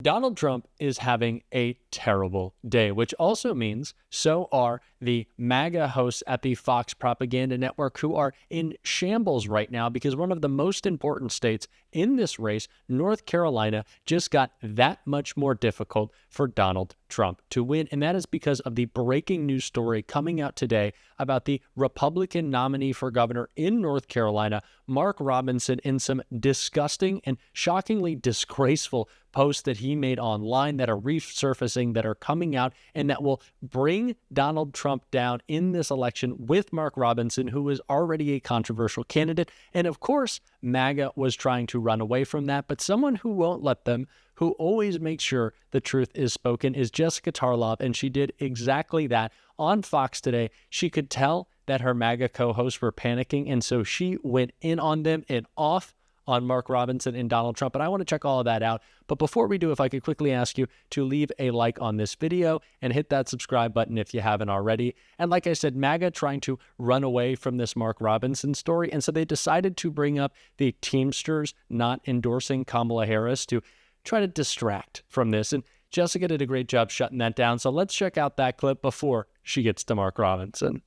Donald Trump is having a terrible day, which also means so are the MAGA hosts at the Fox propaganda network, who are in shambles right now because one of the most important states in this race, North Carolina, just got that much more difficult for Donald Trump to win. And that is because of the breaking news story coming out today about the Republican nominee for governor in North Carolina, Mark Robinson, in some disgusting and shockingly disgraceful posts that he made online that are resurfacing, that are coming out, and that will bring Donald Trump down in this election with Mark Robinson, who is already a controversial candidate. And of course, MAGA was trying to run away from that, but someone who won't let them, who always makes sure the truth is spoken, is Jessica Tarlov, and she did exactly that on Fox today. She could tell that her MAGA co-hosts were panicking, and so she went in on them and off on Mark Robinson and Donald Trump. And I want to check all of that out. But before we do, if I could quickly ask you to leave a like on this video and hit that subscribe button if you haven't already. And like I said, MAGA trying to run away from this Mark Robinson story. And so they decided to bring up the Teamsters not endorsing Kamala Harris to try to distract from this. And Jessica did a great job shutting that down. So let's check out that clip before she gets to Mark Robinson.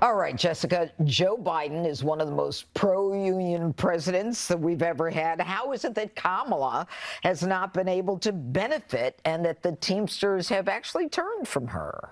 All right, Jessica, Joe Biden is one of the most pro-union presidents that we've ever had. How is it that Kamala has not been able to benefit and that the Teamsters have actually turned from her?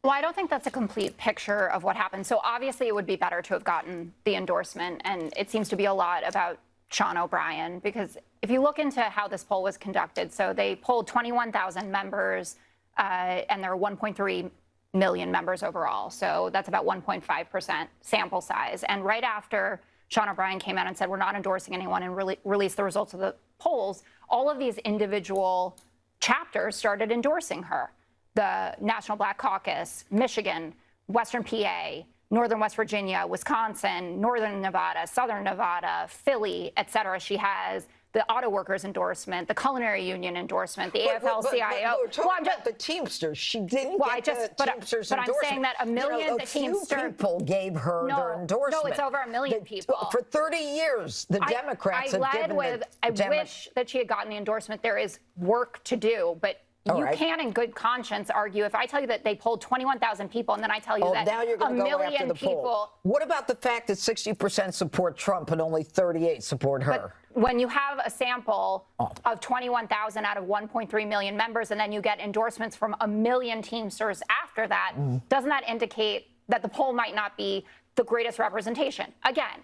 Well, I don't think that's a complete picture of what happened. So obviously it would be better to have gotten the endorsement, and it seems to be a lot about Sean O'Brien, because if you look into how this poll was conducted, so they polled 21,000 members, and there are 1.3 million members overall. So that's about 1.5% sample size. And right after Sean O'Brien came out and said, we're not endorsing anyone, and released the results of the polls, all of these individual chapters started endorsing her. The National Black Caucus, Michigan, Western PA, Northern West Virginia, Wisconsin, Northern Nevada, Southern Nevada, Philly, et cetera. She has the auto workers endorsement, the culinary union endorsement, the AFL-CIO. We're talking about the Teamsters. She didn't get the Teamsters endorsement. But I'm saying that a million the Teamsters people gave her their endorsement. No, it's over a million people. For 30 years, the Democrats have given I wish that she had gotten the endorsement. There is work to do, but you can't in good conscience argue. If I tell you that they polled 21,000 people and then I tell you that now you're a million people. What about the fact that 60% support Trump and only 38 support her? But when you have a sample of 21,000 out of 1.3 million members, and then you get endorsements from a million Teamsters after that, doesn't that indicate that the poll might not be the greatest representation? Again,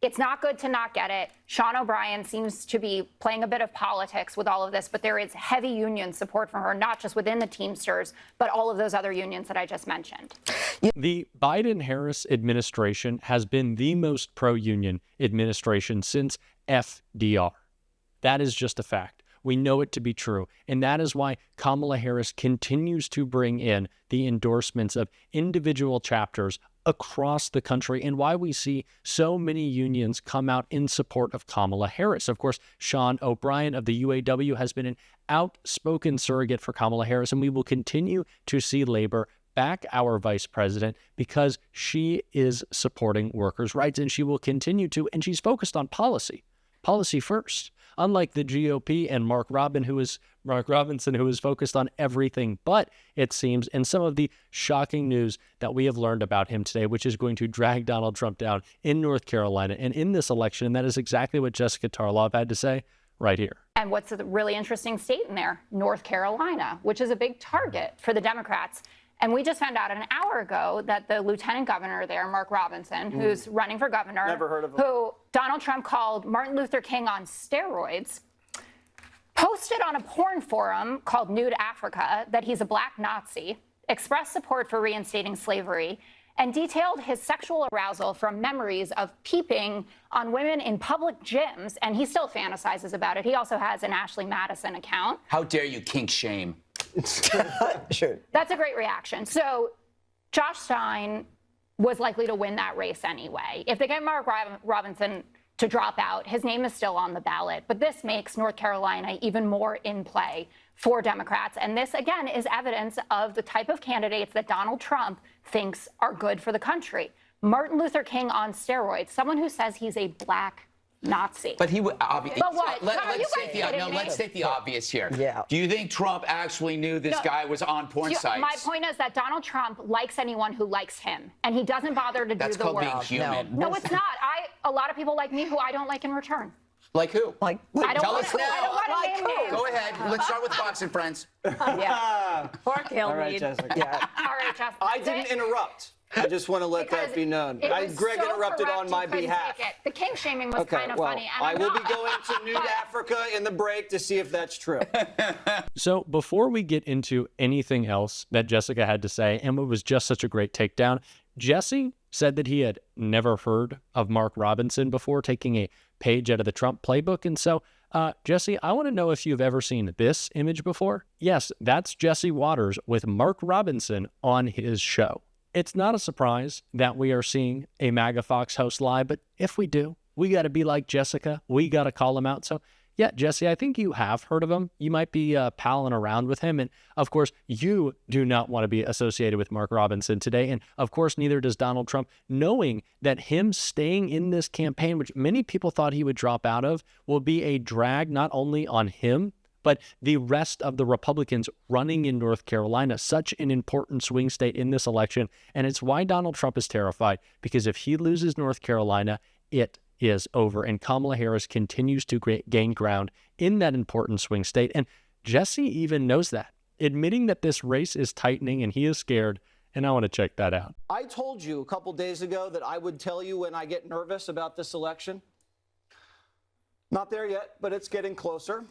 it's not good to not get it. Sean O'Brien seems to be playing a bit of politics with all of this, but there is heavy union support for her, not just within the Teamsters, but all of those other unions that I just mentioned. The Biden-Harris administration has been the most pro-union administration since FDR. That is just a fact. We know it to be true. And that is why Kamala Harris continues to bring in the endorsements of individual chapters across the country, and why we see so many unions come out in support of Kamala Harris. Of course, Sean O'Brien of the UAW has been an outspoken surrogate for Kamala Harris, and we will continue to see labor back our vice president because she is supporting workers' rights, and she will continue to, and she's focused on policy first. Unlike the GOP and Mark Robinson, who is focused on everything but, it seems, and some of the shocking news that we have learned about him today, which is going to drag Donald Trump down in North Carolina and in this election. And that is exactly what Jessica Tarlov had to say right here. And what's a really interesting state in there? North Carolina, which is a big target for the Democrats. And we just found out an hour ago that the lieutenant governor there, Mark Robinson, who's running for governor, Never heard of him. Who Donald Trump called Martin Luther King on steroids, posted on a porn forum called Nude Africa that he's a black Nazi, expressed support for reinstating slavery, and detailed his sexual arousal from memories of peeping on women in public gyms. And he still fantasizes about it. He also has an Ashley Madison account. How dare you kink shame? Sure. That's a great reaction. So Josh Stein was likely to win that race anyway. If they get Mark Robinson to drop out, his name is still on the ballot. But this makes North Carolina even more in play for Democrats. And this, again, is evidence of the type of candidates that Donald Trump thinks are good for the country. Martin Luther King on steroids, someone who says he's a black Nazi. But he would obviously. But what? Let's state the obvious here. Yeah. Do you think Trump actually knew this guy was on porn sites? My point is that Donald Trump likes anyone who likes him, and he doesn't bother to That's do the called work. being human. No, it's not. A lot of people like me who I don't like in return. Like who? Like, Tell us now. I don't want to name names. Go ahead. Let's start with Fox and Friends. yeah. Or kill All right, me. Jessica. Yeah. All right, Jeff. I didn't interrupt. I just want to let that be known. Greg interrupted on my behalf. The king shaming was kind of funny. I will be going to Nude Africa in the break to see if that's true. So before we get into anything else that Jessica had to say, and it was just such a great takedown, Jesse said that he had never heard of Mark Robinson before, taking a page out of the Trump playbook. And so, Jesse, I want to know if you've ever seen this image before. Yes, that's Jesse Waters with Mark Robinson on his show. It's not a surprise that we are seeing a MAGA Fox host live, but if we do, we got to be like Jessica. We got to call him out. So, yeah, Jesse, I think you have heard of him. You might be palling around with him. And, of course, you do not want to be associated with Mark Robinson today. And, of course, neither does Donald Trump, knowing that him staying in this campaign, which many people thought he would drop out of, will be a drag not only on him, but the rest of the Republicans running in North Carolina, such an important swing state in this election. And it's why Donald Trump is terrified, because if he loses North Carolina, it is over. And Kamala Harris continues to gain ground in that important swing state. And Jesse even knows that, admitting that this race is tightening and he is scared. And I want to check that out. I told you a couple days ago that I would tell you when I get nervous about this election. Not there yet, but it's getting closer.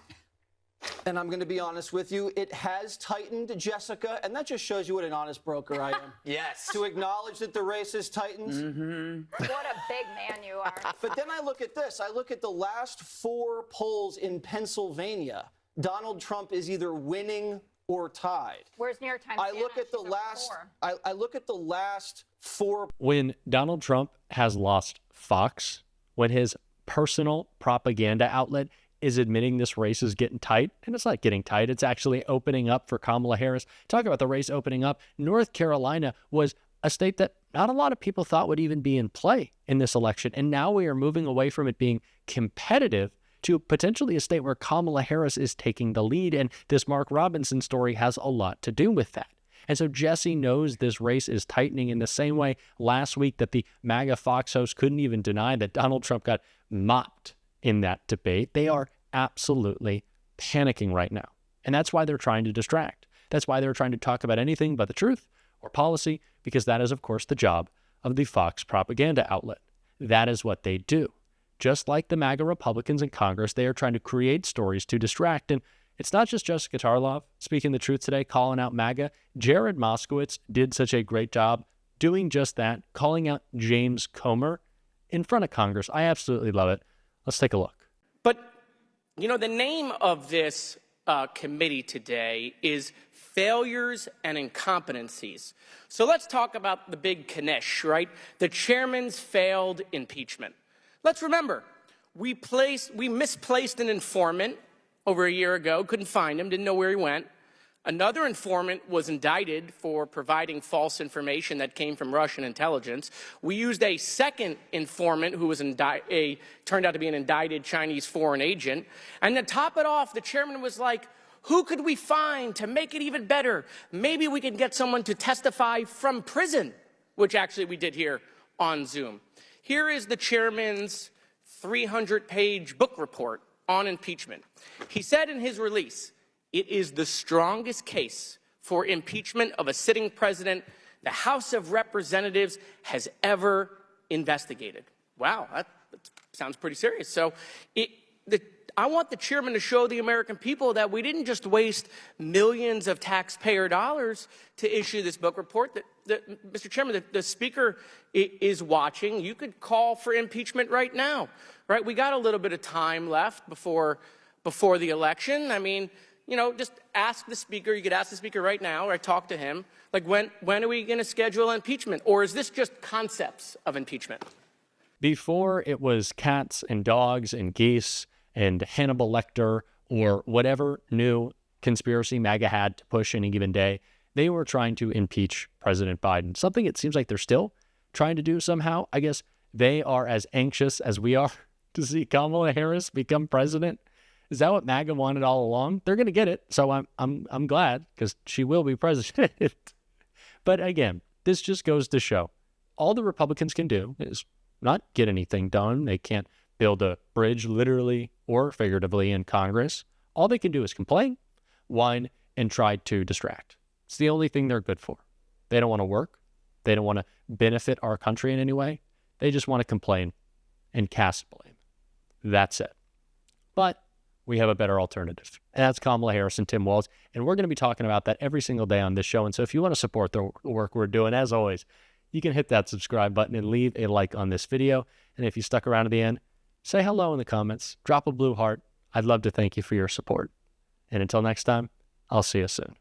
And I'm going to be honest with you, it has tightened, Jessica, and that just shows you what an honest broker I am. Yes. To acknowledge that the race has tightened. What a big man you are. But then I look at this. I look at the last 4 polls in Pennsylvania. Donald Trump is either winning or tied. Where's New York Times? I look at the last 4. When Donald Trump has lost Fox, when his personal propaganda outlet is admitting this race is getting tight, and it's not getting tight, it's actually opening up for Kamala Harris. Talk about the race opening up. North Carolina was a state that not a lot of people thought would even be in play in this election, and now we are moving away from it being competitive to potentially a state where Kamala Harris is taking the lead, and this Mark Robinson story has a lot to do with that. And so Jesse knows this race is tightening in the same way last week that the MAGA Fox host couldn't even deny that Donald Trump got mopped in that debate. They are absolutely panicking right now. And that's why they're trying to distract. That's why they're trying to talk about anything but the truth or policy, because that is, of course, the job of the Fox propaganda outlet. That is what they do. Just like the MAGA Republicans in Congress, they are trying to create stories to distract. And it's not just Jessica Tarlov speaking the truth today, calling out MAGA. Jared Moskowitz did such a great job doing just that, calling out James Comer in front of Congress. I absolutely love it. Let's take a look. But, you know, the name of this committee today is Failures and Incompetencies. So let's talk about the big Knish, right? The chairman's failed impeachment. Let's remember, we misplaced an informant over a year ago, couldn't find him, didn't know where he went. Another informant was indicted for providing false information that came from Russian intelligence. We used a second informant who was turned out to be an indicted Chinese foreign agent. And to top it off, the chairman was like, who could we find to make it even better? Maybe we can get someone to testify from prison, which actually we did here on Zoom. Here is the chairman's 300-page book report on impeachment. He said in his release, it is the strongest case for impeachment of a sitting president the House of Representatives has ever investigated. Wow, that sounds pretty serious. So I want the chairman to show the American people that we didn't just waste millions of taxpayer dollars to issue this book report. Mr. Chairman, the speaker is watching. You could call for impeachment right now, right? We got a little bit of time left before the election. I mean, you know, just ask the speaker. You could ask the speaker right now, or talk to him. Like, when are we going to schedule impeachment? Or is this just concepts of impeachment? Before it was cats and dogs and geese and Hannibal Lecter or whatever new conspiracy MAGA had to push any given day, they were trying to impeach President Biden. Something it seems like they're still trying to do somehow. I guess they are as anxious as we are to see Kamala Harris become president? Is that what MAGA wanted all along? They're going to get it, so I'm glad, because she will be president. But again, this just goes to show all the Republicans can do is not get anything done. They can't build a bridge literally or figuratively in Congress. All they can do is complain, whine, and try to distract. It's the only thing they're good for. They don't want to work. They don't want to benefit our country in any way. They just want to complain and cast blame. That's it. But we have a better alternative, and that's Kamala Harris and Tim Walz, and we're going to be talking about that every single day on this show. And so if you want to support the work we're doing, as always, you can hit that subscribe button and leave a like on this video. And if you stuck around to the end, say hello in the comments, drop a blue heart. I'd love to thank you for your support. And until next time, I'll see you soon.